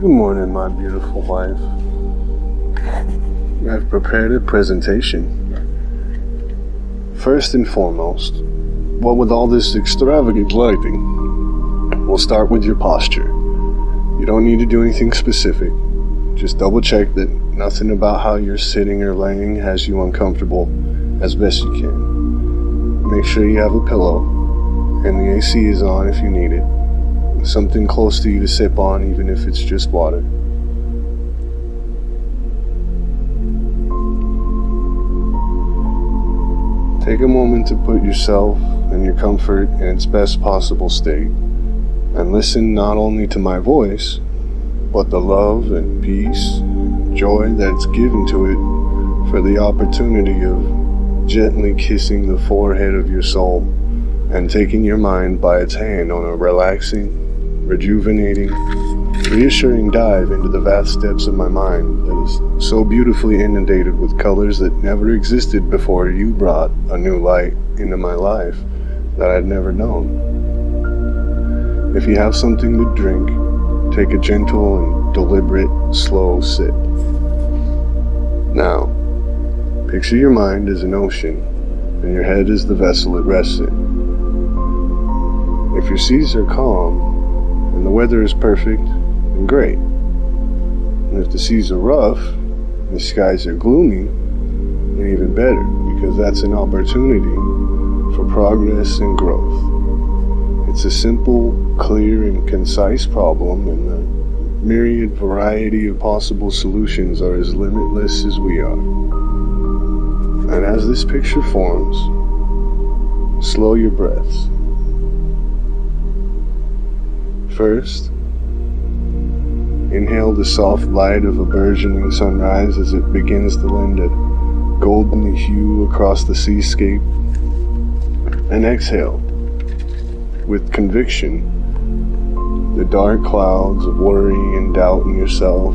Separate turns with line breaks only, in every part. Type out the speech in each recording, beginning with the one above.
Good morning, my beautiful wife. I've prepared a presentation. First and foremost, what with all this extravagant lighting, we'll start with your posture. You don't need to do anything specific. Just double check that nothing about how you're sitting or laying has you uncomfortable as best you can. Make sure you have a pillow and the AC is on if you need it. Something close to you to sip on, even if it's just water. Take a moment to put yourself and your comfort in its best possible state, and listen not only to my voice, but the love and peace, joy that's given to it for the opportunity of gently kissing the forehead of your soul and taking your mind by its hand on a relaxing, rejuvenating, reassuring dive into the vast depths of my mind that is so beautifully inundated with colors that never existed before you brought a new light into my life that I'd never known. If you have something to drink, take a gentle and deliberate, slow sip. Now, picture your mind as an ocean and your head as the vessel it rests in. If your seas are calm, and the weather is perfect and great. And if the seas are rough and the skies are gloomy, then even better, because that's an opportunity for progress and growth. It's a simple, clear, and concise problem, and the myriad variety of possible solutions are as limitless as we are. And as this picture forms, slow your breaths. First, inhale the soft light of a burgeoning sunrise as it begins to lend a golden hue across the seascape. And exhale, with conviction, the dark clouds of worry and doubt in yourself,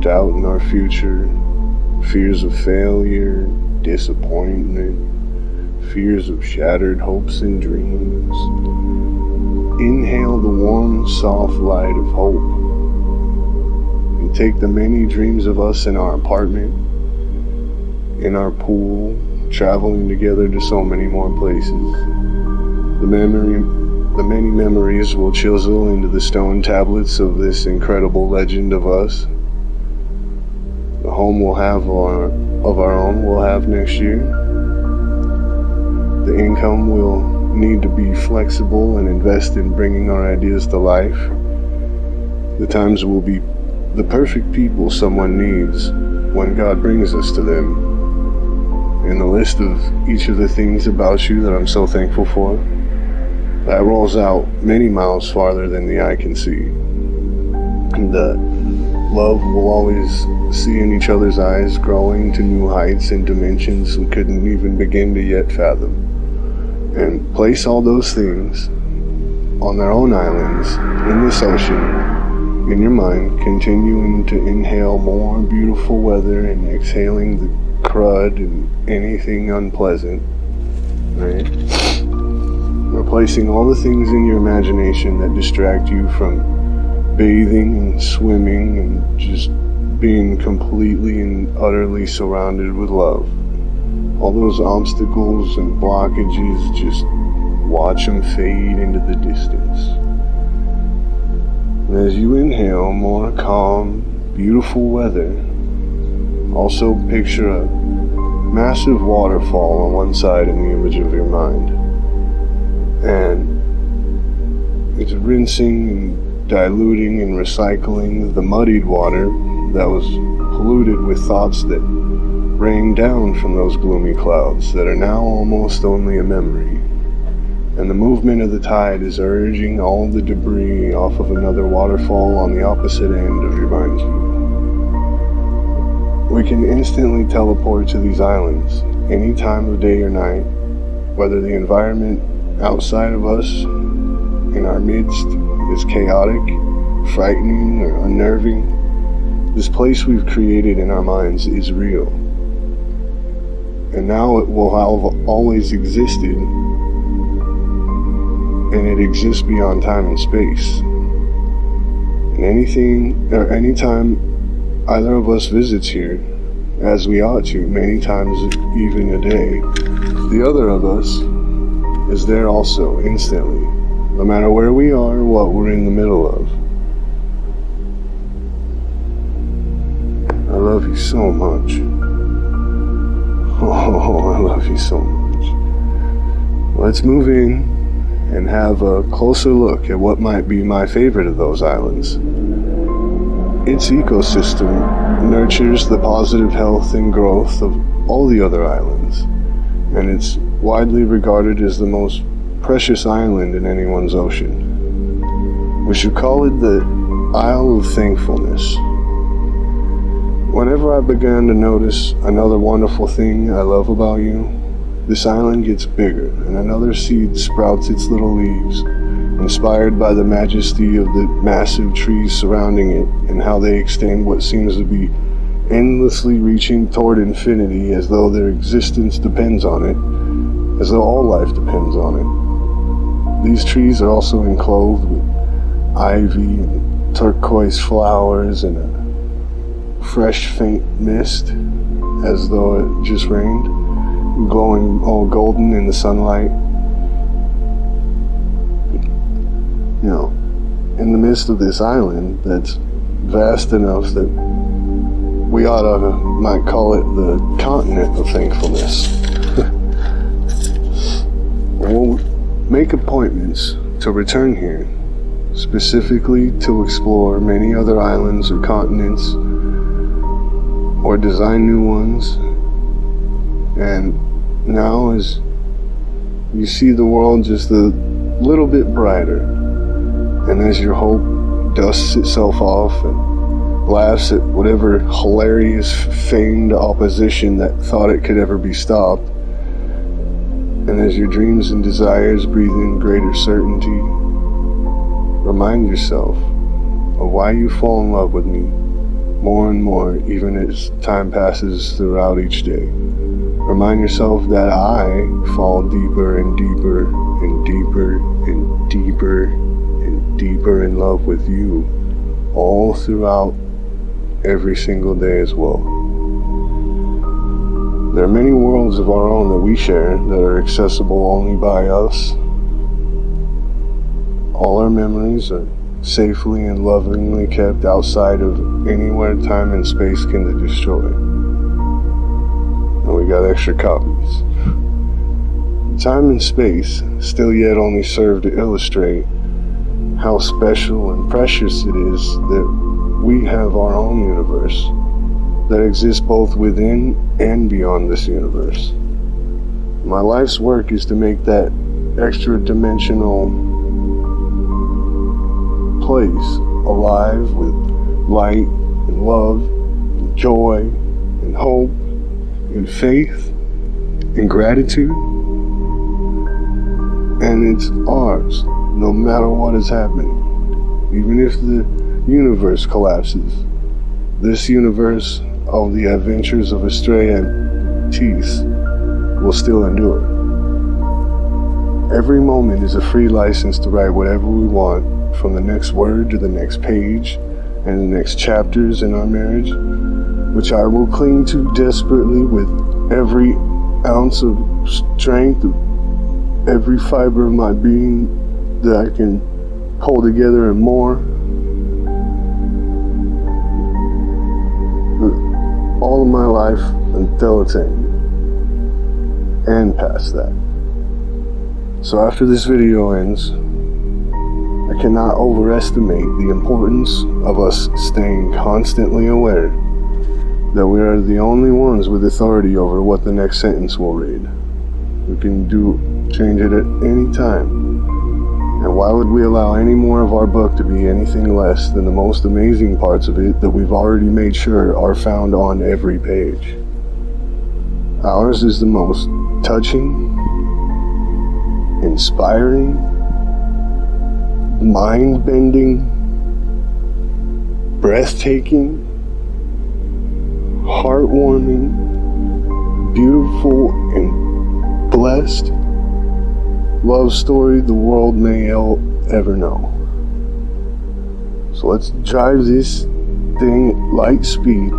doubt in our future, fears of failure, disappointment, fears of shattered hopes and dreams. Inhale the warm, soft light of hope, and take the many dreams of us in our apartment, in our pool, traveling together to so many more places. The many memories will chisel into the stone tablets of this incredible legend of us. The home we'll have of our own we'll have next year. The income will need to be flexible and invest in bringing our ideas to life. The times will be the perfect people someone needs when God brings us to them. And the list of each of the things about you that I'm so thankful for, that rolls out many miles farther than the eye can see. And that love will always see in each other's eyes, growing to new heights and dimensions we couldn't even begin to yet fathom. And place all those things on their own islands in this ocean in your mind, continuing to inhale more beautiful weather and exhaling the crud and anything unpleasant, right? Replacing all the things in your imagination that distract you from bathing and swimming and just being completely and utterly surrounded with love. All those obstacles and blockages, just watch them fade into the distance. And as you inhale more calm, beautiful weather, also picture a massive waterfall on one side in the image of your mind. And it's rinsing and diluting and recycling the muddied water that was polluted with thoughts that rain down from those gloomy clouds that are now almost only a memory. And the movement of the tide is urging all the debris off of another waterfall on the opposite end of your mind cube. We can instantly teleport to these islands any time of day or night, whether the environment outside of us in our midst is chaotic, frightening, or unnerving. This place we've created in our minds is real. And now it will have always existed, and it exists beyond time and space. Anytime either of us visits here, as we ought to, many times even a day, the other of us is there also, instantly, no matter where we are or what we're in the middle of. I love you so much. Oh, I love you so much. Let's move in and have a closer look at what might be my favorite of those islands. Its ecosystem nurtures the positive health and growth of all the other islands, and it's widely regarded as the most precious island in anyone's ocean. We should call it the Isle of Thankfulness. Whenever I began to notice another wonderful thing I love about you, this island gets bigger and another seed sprouts its little leaves, inspired by the majesty of the massive trees surrounding it and how they extend what seems to be endlessly reaching toward infinity, as though their existence depends on it, as though all life depends on it. These trees are also enclosed with ivy and turquoise flowers and a fresh faint mist, as though it just rained, glowing all golden in the sunlight. You know, in the midst of this island that's vast enough that we might call it the continent of thankfulness. We'll make appointments to return here, specifically to explore many other islands or continents, or design new ones. And now, as you see the world just a little bit brighter, and as your hope dusts itself off and laughs at whatever hilarious feigned opposition that thought it could ever be stopped, and as your dreams and desires breathe in greater certainty, remind yourself of why you fall in love with me more and more, even as time passes throughout each day. Remind yourself that I fall deeper and deeper and deeper and deeper and deeper in love with you all throughout every single day as well. There are many worlds of our own that we share that are accessible only by us. All our memories are safely and lovingly kept outside of anywhere time and space can destroy. And we got extra copies. Time and space still yet only serve to illustrate how special and precious it is that we have our own universe that exists both within and beyond this universe. My life's work is to make that extra dimensional place alive with light and love and joy and hope and faith and gratitude. And it's ours, no matter what is happening. Even if the universe collapses, this universe of the adventures of Astrea and Tease will still endure. Every moment is a free license to write whatever we want, from the next word to the next page and the next chapters in our marriage, which I will cling to desperately with every ounce of strength, every fiber of my being that I can hold together and more. All of my life until it's ended, and past that. So after this video ends, I cannot overestimate the importance of us staying constantly aware that we are the only ones with authority over what the next sentence will read. We can change it at any time. And why would we allow any more of our book to be anything less than the most amazing parts of it that we've already made sure are found on every page? Ours is the most touching, inspiring, mind-bending, breathtaking, heartwarming, beautiful, and blessed love story the world may ever know. So let's drive this thing at light speed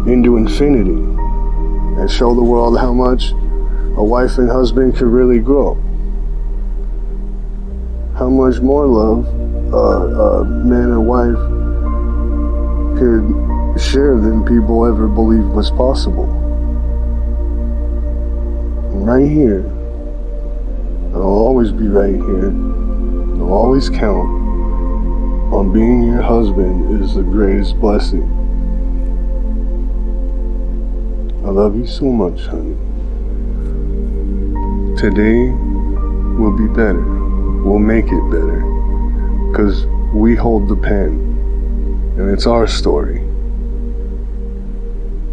into infinity and show the world how much a wife and husband could really grow. How much more love a man and wife could share than people ever believed was possible. And right here, and I'll always be right here, I'll always count on being your husband is the greatest blessing. I love you so much, honey. Today will be better. We'll make it better. Because we hold the pen. And it's our story.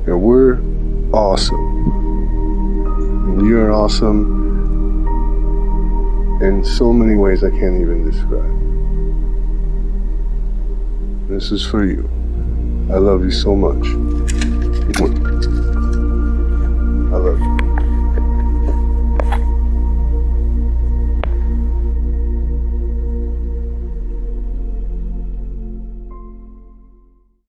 And we're awesome. And you're awesome in so many ways I can't even describe. This is for you. I love you so much.